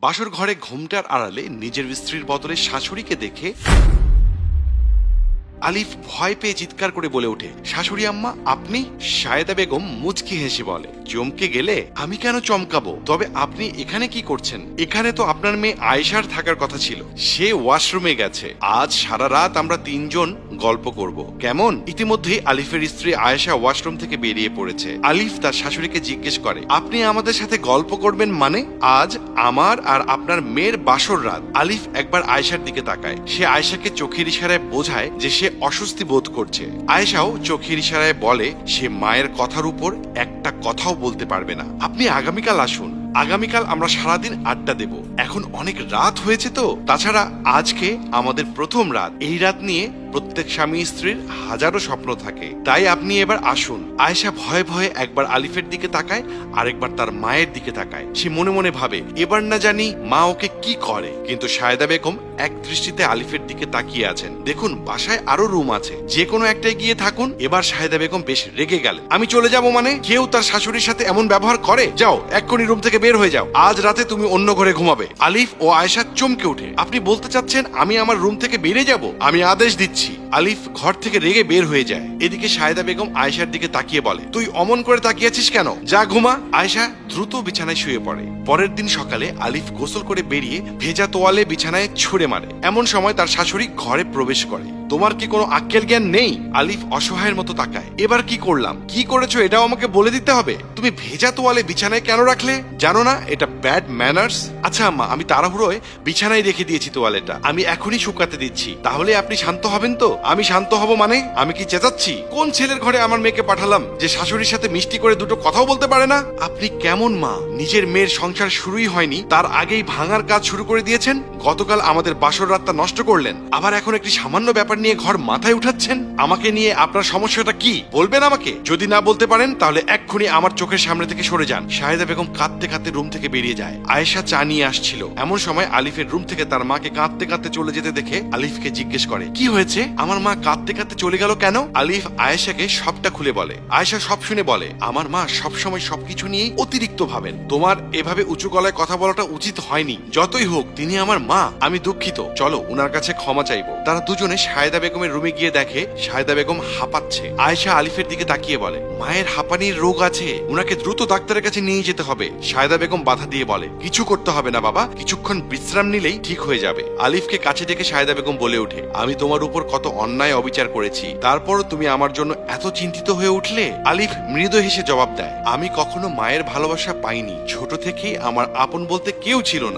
বাসর ঘরে ঘোমটার আড়ালে নিজের স্ত্রীর বদলে শাশুড়িকে দেখে আলিফ ভয় পেয়ে চিৎকার করে বলে ওঠে, শাশুড়ি আম্মা আপনি? সায়েদা বেগম মুচকি হেসে বলে, চমকে গেলে? আমি কেন চমকাবো? তবে আপনি এখানে কি করছেন? এখানে তো আপনার মেয়ে আয়েশার থাকার কথা ছিল, সে ওয়াশরুমে গেছে। আজ সারা রাত আমরা তিনজন গল্প করব, কেমন? ইতিমধ্যেই আলিফের স্ত্রী আয়েশা ওয়াশরুম থেকে বেরিয়ে পড়েছে। আলিফ তার শাশুড়িকে জিজ্ঞেস করে, আপনি আমাদের সাথে গল্প করবেন মানে? আজ আমার আর আপনার মেয়ের বাসর রাত। আলিফ একবার আয়েশার দিকে তাকায়। সে আয়েশাকে চোখের ইশারায় বোঝায় যে সে অস্বস্তি বোধ করছে। আয়েশাও চোখের ইশারায় বলে সে মায়ের কথার উপর একটা কথাও বলতে পারবে না। আপনি আগামীকাল আসুন, আগামীকাল আমরা সারাদিন আড্ডা দেব। এখন অনেক রাত হয়েছে তো, তাছাড়া আজকে আমাদের প্রথম রাত। এই রাত নিয়ে প্রত্যেক স্বামী স্ত্রীর হাজারো স্বপ্ন থাকে, তাই আপনি এবার আসুন। আয়েশা ভয়ে ভয়ে একবার আলিফের দিকে তাকায়, আরেকবার তার মায়ের দিকে তাকায়। সে মনে মনে ভাবে, এবার না জানি মা ওকে কি করে। কিন্তু সায়েদা বেগম এক দৃষ্টিতে আলিফের দিকে তাকিয়ে আছেন। দেখুন বাসায় আরো রুম আছে, যে কোনো একটাই গিয়ে থাকুন। এবার সায়েদা বেগম বেশ রেগে গেল। আমি চলে যাব মানে? কেউ তার শাশুড়ির সাথে এমন ব্যবহার করে? যাও এক্ষুনি রুম থেকে বের হয়ে যাও, আজ রাতে তুমি অন্য ঘরে ঘুমাবে। আলিফ ও আয়েশা চমকে ওঠে। আপনি বলতে চাচ্ছেন আমি আমার রুম থেকে বেরিয়ে যাব? আমি আদেশ দিচ্ছি। আলিফ ঘর থেকে রেগে বের হয়ে যায়। এদিকে সায়েদা বেগম আয়েশার দিকে তাকিয়ে বলে, তুই অমন করে তাকিয়েছিস কেন? যা ঘুমা। আয়েশা দ্রুত বিছানায় শুয়ে পড়ে। পরের দিন সকালে আলিফ গোসল করে বেরিয়ে ভেজা তোয়ালে বিছানায় ছুঁড়ে মারে। এমন সময় তার শাশুড়ি ঘরে প্রবেশ করে। তোমার কি কোনো আক্কেল জ্ঞান নেই? আলিফ অসহায়ের মতো তাকায়। এবার কি করলাম? কি করেছো এটাও আমাকে বলে দিতে হবে? তুমি ভেজা তোয়ালে বিছানায় কেন রাখলে? জানো না এটা ব্যাড ম্যানার্স? আচ্ছা আম্মা, আমি তাড়াহুড়োয় বিছানায় রেখে দিয়েছি তোয়ালেটা, আমি এখনই শুকাতে দিচ্ছি। তাহলে আপনি শান্ত হবেন তো? আমি শান্ত হব মানে? আমি কি চেঁচাচ্ছি? কোন ছেলের ঘরে আমার মেয়েকে পাঠালাম যে শাশুড়ির সাথে মিষ্টি করে দুটো কথাও বলতে পারে না? আপনি কেমন মা? নিজের মেয়ের সংসার শুরুই হয়নি তার আগেই ভাঙার কাজ শুরু করে দিয়েছেন। গতকাল আমাদের বাসর রাতটা নষ্ট করলেন, আবার এখন একটি সামান্য ব্যাপার নিয়ে ঘর মাথায় উঠাচ্ছেন। আমাকে নিয়ে আপনার সমস্যাটা কি বলবেন আমাকে? যদি না বলতে পারেন তাহলে এক্ষুনি আমার চোখের সামনে থেকে সরে যান। সায়েদা বেগম কাঁদতে কাঁদতে রুম থেকে বেরিয়ে যায়। আয়েশা চা নিয়ে আসছিল। এমন সময় আলিফের রুম থেকে তার মাকে কাঁদতে কাঁদতে চলে যেতে দেখে আলিফকে জিজ্ঞেস করে, কি হয়েছে? আমার মা কাঁদতে কাঁদতে চলে গেল কেন? আলিফ আয়েশাকে সবটা খুলে বলে। আয়েশা সব শুনে বলে, আমার মা সবসময় সবকিছু নিয়ে অতিরিক্ত ভাবেন। তোমার এভাবে উঁচু গলায় কথা বলাটা উচিত হয়নি। যতই হোক তিনি আমার মা, আমি দুঃখিত। চলো উনার কাছে ক্ষমা চাইবো। তারা দুজনে সায়েদা বেগমের রুমে গিয়ে দেখে সায়েদা বেগম হাঁপাচ্ছে। আয়েশা আলিফের দিকে তাকিয়ে বলে, মায়ের হাঁপানির রোগ আছে, উনাকে দ্রুত ডাক্তারের কাছে নিয়ে যেতে হবে। সায়েদা বেগম বাধা দিয়ে বলে, কিছু করতে হবে না বাবা, কিছুক্ষণ বিশ্রাম নিলেই ঠিক হয়ে যাবে। আলিফকে কাছে ডেকে সায়েদা বেগম বলে ওঠে, আমি তোমার উপর কত অন্যায় অবিচার করেছি, তারপরও তুমি আমার জন্য এত চিন্তিত হয়ে উঠলে? আলিফ মৃদু হেসে জবাব দেয়, আমি কখনো মায়ের ভালোবাসা পাইনি। ছোট থেকেই আমার আপন বলতে কেউ ছিল না।